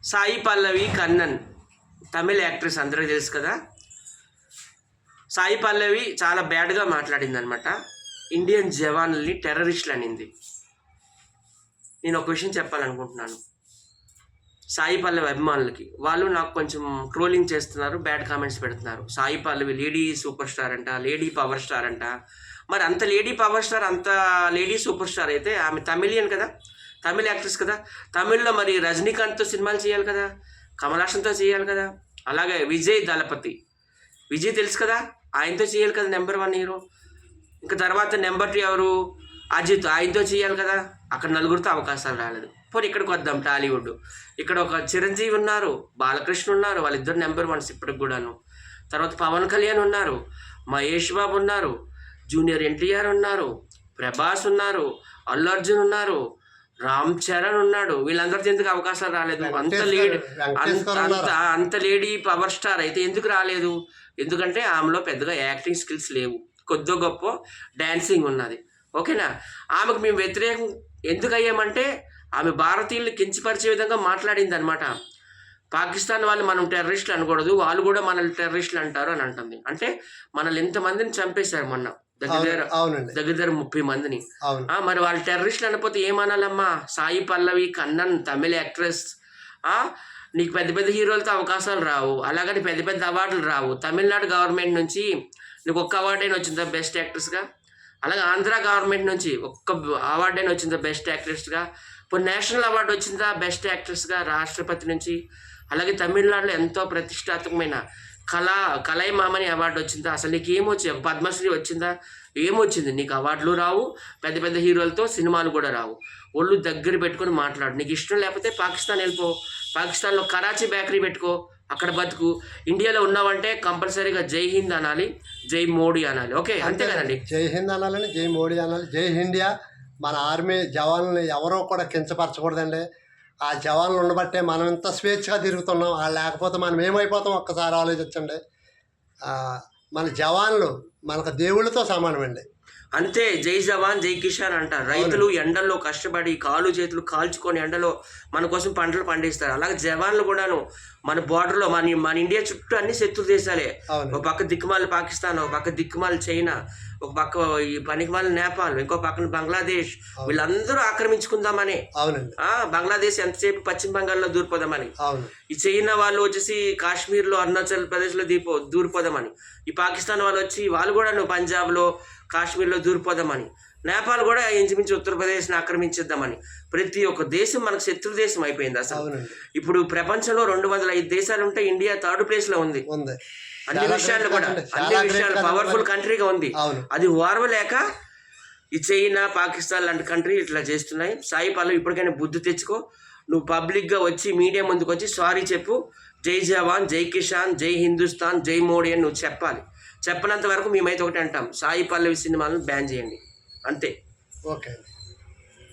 సాయి పల్లవి కన్నన్ తమిళ actress అందరికీ తెలుసు కదా. సాయి పల్లవి చాలా బ్యాడ్గా మాట్లాడింది అనమాట. ఇండియన్ జవాన్లని టెర్రరిస్టులు అనింది. నేను ఒక విషయం చెప్పాలనుకుంటున్నాను సాయి పల్లవి అభిమానులకి. వాళ్ళు నాకు కొంచెం ట్రోలింగ్ చేస్తున్నారు, బ్యాడ్ కామెంట్స్ పెడుతున్నారు. Sai Pallavi lady super star అంట, లేడీ పవర్ స్టార్ అంట. మరి అంత లేడీ పవర్ స్టార్, అంత లేడీ సూపర్ స్టార్ అయితే ఆమె తమిళియన్ కదా, తమిళ యాక్ట్రెస్ కదా. తమిళ్లో మరి రజనీకాంత్తో సినిమాలు చేయాలి కదా, కమల్ హాసన్తో చేయాలి కదా. అలాగే విజయ్ దళపతి, విజయ్ తెలుసు కదా, ఆయనతో చేయాలి కదా నెంబర్ 1 హీరో. ఇంకా తర్వాత నెంబర్ 2 ఎవరు, అజిత్, ఆయనతో చేయాలి కదా. అక్కడ నలుగురితో అవకాశాలు రాలేదు. పోనీ ఇక్కడికి వద్దాం టాలీవుడ్. ఇక్కడ ఒక చిరంజీవి ఉన్నారు, బాలకృష్ణ ఉన్నారు, వాళ్ళిద్దరు నెంబర్ 1 ఇప్పటికి కూడాను. తర్వాత పవన్ కళ్యాణ్ ఉన్నారు, మహేష్ బాబు ఉన్నారు, జూనియర్ ఎన్టీఆర్ ఉన్నారు, ప్రభాస్ ఉన్నారు, అల్లు అర్జున్ ఉన్నారు, రామ్ చరణ్ ఉన్నాడు. వీళ్ళందరితో ఎందుకు అవకాశాలు రాలేదు? అంత లేడీ పవర్ స్టార్ అయితే ఎందుకు రాలేదు? ఎందుకంటే ఆమెలో పెద్దగా యాక్టింగ్ స్కిల్స్ లేవు, కొద్దో గొప్ప డాన్సింగ్ ఉన్నది. ఓకేనా? ఆమెకు మేము వ్యతిరేకం ఎందుకు అయ్యామంటే ఆమె భారతీయుల్ని కించపరిచే విధంగా మాట్లాడింది అనమాట. పాకిస్తాన్ వాళ్ళు మనం టెర్రరిస్టులు అనకూడదు, వాళ్ళు కూడా మనల్ని టెర్రరిస్టులు అంటారు అని అంటుంది. అంటే మనల్ని ఎంతమందిని చంపేశారు మొన్న, దగ్గర 30 మందిని. మరి వాళ్ళు టెర్రరిస్టులు అనకపోతే ఏమనాలమ్మా? సాయి పల్లవి కన్నన్ తమిళ యాక్ట్రెస్, నీకు పెద్ద పెద్ద హీరోలతో అవకాశాలు రావు, అలాగని పెద్ద పెద్ద అవార్డులు రావు. తమిళనాడు గవర్నమెంట్ నుంచి నీకు ఒక్క అవార్డు అయినా వచ్చిందా బెస్ట్ యాక్ట్రెస్గా? అలాగే ఆంధ్ర గవర్నమెంట్ నుంచి ఒక్క అవార్డు అయినా వచ్చిందా బెస్ట్ యాక్ట్రెస్గా? ఇప్పుడు నేషనల్ అవార్డు వచ్చిందా బెస్ట్ యాక్ట్రెస్గా రాష్ట్రపతి నుంచి? అలాగే తమిళనాడులో ఎంతో ప్రతిష్టాత్మకమైన కలైమామణి అవార్డు వచ్చిందా? అసలు నీకు ఏమొచ్చి, పద్మశ్రీ వచ్చిందా? ఏమొచ్చింది? నీకు అవార్డులు రావు, పెద్ద పెద్ద హీరోలతో సినిమాలు కూడా రావు. ఒళ్ళు దగ్గర పెట్టుకొని మాట్లాడు. నీకు ఇష్టం లేకపోతే పాకిస్తాన్ వెళ్ళిపో, పాకిస్తాన్లో కరాచీ బేకరీ పెట్టుకో, అక్కడ బతుకు. ఇండియాలో ఉన్నావంటే కంపల్సరీగా జై హింద్ అనాలి, జై మోడీ అనాలి. ఓకే, అంతే కదండి. జై హింద్ అనాలని, జై మోడీ అనాలి, జై ఇండియా. మన ఆర్మీ జవాన్లని ఎవరో కూడా కించపరచకూడదండి. ఆ జవాన్లు ఉండబట్టే మనం ఇంత స్వేచ్ఛగా తిరుగుతున్నాం. వాళ్ళు లేకపోతే మనం ఏమైపోతాం ఒక్కసారి ఆలోచించండి. మన జవాన్లు మనకు దేవుళ్ళతో సమానమండి. అంతే, జై జవాన్ జై కిసాన్ అంటారు. రైతులు ఎండల్లో కష్టపడి కాలు చేతులు కాల్చుకొని ఎండలో మన కోసం పంటలు పండిస్తారు. అలాగే జవాన్లు కూడాను మన బార్డర్లో, మన ఇండియా చుట్టూ అన్ని శత్రు దేశాలే. ఒక పక్క దిక్కుమాలి పాకిస్తాన్, ఒక పక్క దిక్కుమాలి చైనా, ఒక పక్క ఈ పనికిమాలి నేపాల్, ఇంకో పక్కన బంగ్లాదేశ్. వీళ్ళందరూ ఆక్రమించుకుందామని. బంగ్లాదేశ్ ఎంతసేపు పశ్చిమ బంగాల్లో దూరిపోదామని, ఈ చైనా వాళ్ళు వచ్చేసి కాశ్మీర్లో అరుణాచల్ ప్రదేశ్లో దూరిపోదామని, ఈ పాకిస్తాన్ వాళ్ళు వచ్చి వాళ్ళు కూడా పంజాబ్లో కాశ్మీర్లో దూరిపోదామని, నేపాల్ కూడా ఇంచుమించు ఉత్తరప్రదేశ్ని ఆక్రమించేద్దామని. ప్రతి ఒక్క దేశం మనకు శత్రు దేశం అయిపోయింది అసలు. ఇప్పుడు ప్రపంచంలో 205 దేశాలు ఉంటే ఇండియా 3rd ప్లేస్లో ఉంది. అన్ని విషయాలు కూడా, అన్ని విషయాలు పవర్ఫుల్ కంట్రీగా ఉంది. అది ఓర్వలేక ఈ చైనా పాకిస్తాన్ లాంటి కంట్రీ ఇట్లా చేస్తున్నాయి. సాయి పల్లవి ఇప్పటికైనా బుద్ధి తెచ్చుకో. నువ్వు పబ్లిక్గా వచ్చి మీడియా ముందుకు వచ్చి సారీ చెప్పు. జై జవాన్ జై కిసాన్ జై హిందుస్థాన్ జై మోడీ అని నువ్వు చెప్పాలి. చెప్పనంత వరకు మేమైతే ఒకటి అంటాం, సాయి పల్లవి సినిమాలను బ్యాన్ చేయండి. అంతే. ఓకే.